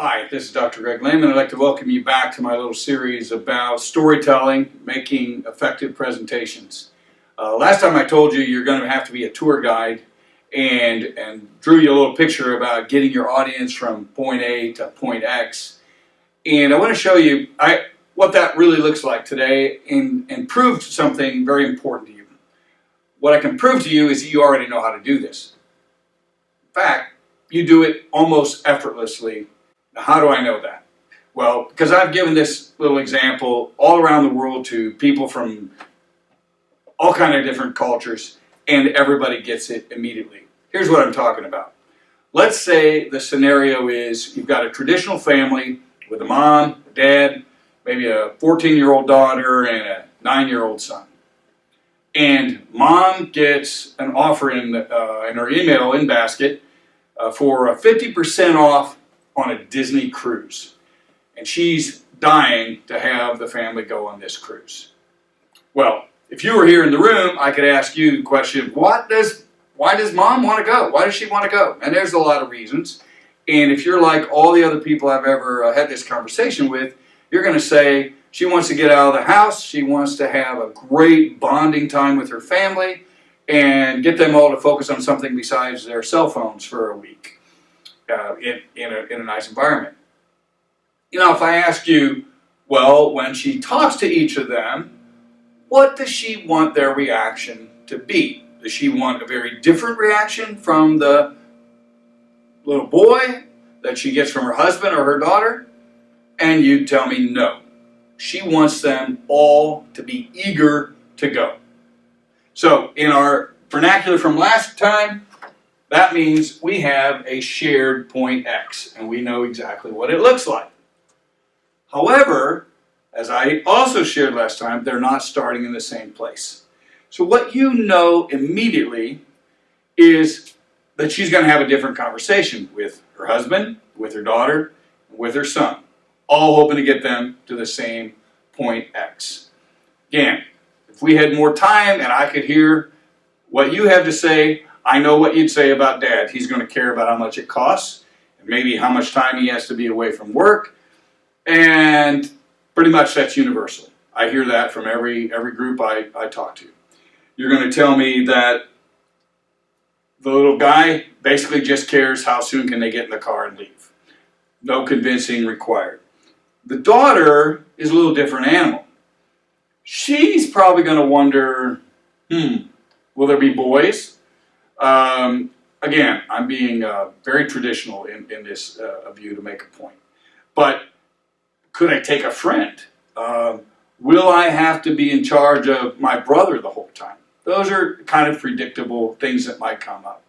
Hi, this is Dr. Greg Lehman. I'd like to welcome you back to my little series about storytelling, making effective presentations. Last time I told you you're going to have to be a tour guide and drew you a little picture about getting your audience from point A to point X. And I want to show you what that really looks like today and prove something very important to you. What I can prove to you is that you already know how to do this. In fact, you do it almost effortlessly. Now, how do I know that? Well, because I've given this little example all around the world to people from all kinds of different cultures, and everybody gets it immediately. Here's what I'm talking about. Let's say the scenario is you've got a traditional family with a mom, a dad, maybe a 14-year-old daughter, and a 9-year-old son. And mom gets an offer in her email in basket for 50% off on a Disney cruise. And she's dying to have the family go on this cruise. Well, if you were here in the room, I could ask you the question, why does mom want to go? Why does she want to go? And there's a lot of reasons. And if you're like all the other people I've ever had this conversation with, you're going to say she wants to get out of the house, she wants to have a great bonding time with her family, and get them all to focus on something besides their cell phones for a week. In a nice environment. You know, if I ask you, well, when she talks to each of them, what does she want their reaction to be? Does she want a very different reaction from the little boy that she gets from her husband or her daughter? And you tell me no. She wants them all to be eager to go. So in our vernacular from last time, that means we have a shared point X, and we know exactly what it looks like. However, as I also shared last time, they're not starting in the same place. So what you know immediately is that she's going to have a different conversation with her husband, with her daughter, and with her son, all hoping to get them to the same point X. Again, if we had more time and I could hear what you have to say, I know what you'd say about dad. He's going to care about how much it costs, and maybe how much time he has to be away from work, and pretty much that's universal. I hear that from every group I talk to. You're going to tell me that the little guy basically just cares how soon can they get in the car and leave. No convincing required. The daughter is a little different animal. She's probably going to wonder, will there be boys? Again, I'm being very traditional in this view to make a point. But could I take a friend? Will I have to be in charge of my brother the whole time? Those are kind of predictable things that might come up.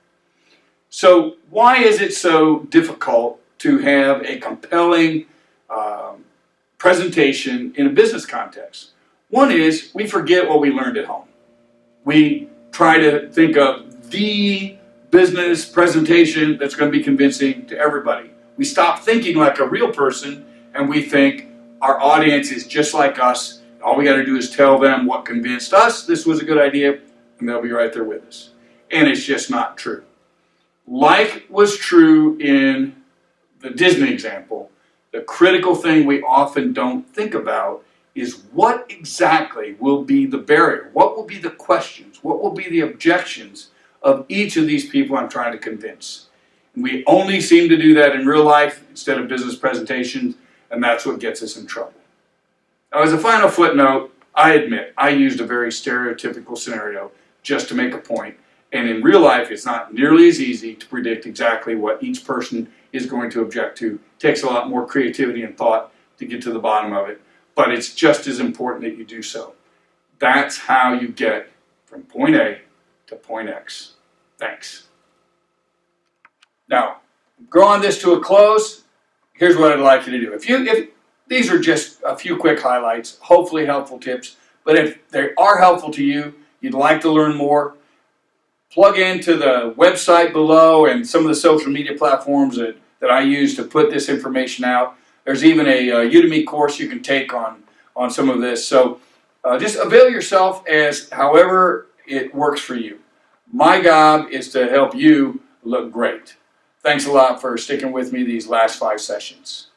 So why is it so difficult to have a compelling presentation in a business context? One is we forget what we learned at home. We try to think of the business presentation that's going to be convincing to everybody. We stop thinking like a real person, and we think our audience is just like us. All we got to do is tell them what convinced us this was a good idea, and they'll be right there with us. And it's just not true. Like was true in the Disney example, the critical thing we often don't think about is what exactly will be the barrier? What will be the questions? What will be the objections of each of these people I'm trying to convince? And we only seem to do that in real life instead of business presentations, and that's what gets us in trouble. Now, as a final footnote, I admit I used a very stereotypical scenario just to make a point, and in real life it's not nearly as easy to predict exactly what each person is going to object to. It takes a lot more creativity and thought to get to the bottom of it. But it's just as important that you do so. That's how you get from point A to point X. Thanks. Now, drawing this to a close, here's what I'd like you to do. If these are just a few quick highlights, hopefully helpful tips, but if they are helpful to you, you'd like to learn more, plug into the website below and some of the social media platforms that I use to put this information out. There's even a Udemy course you can take on some of this. So just avail yourself as however it works for you. My job is to help you look great. Thanks a lot for sticking with me these last 5 sessions.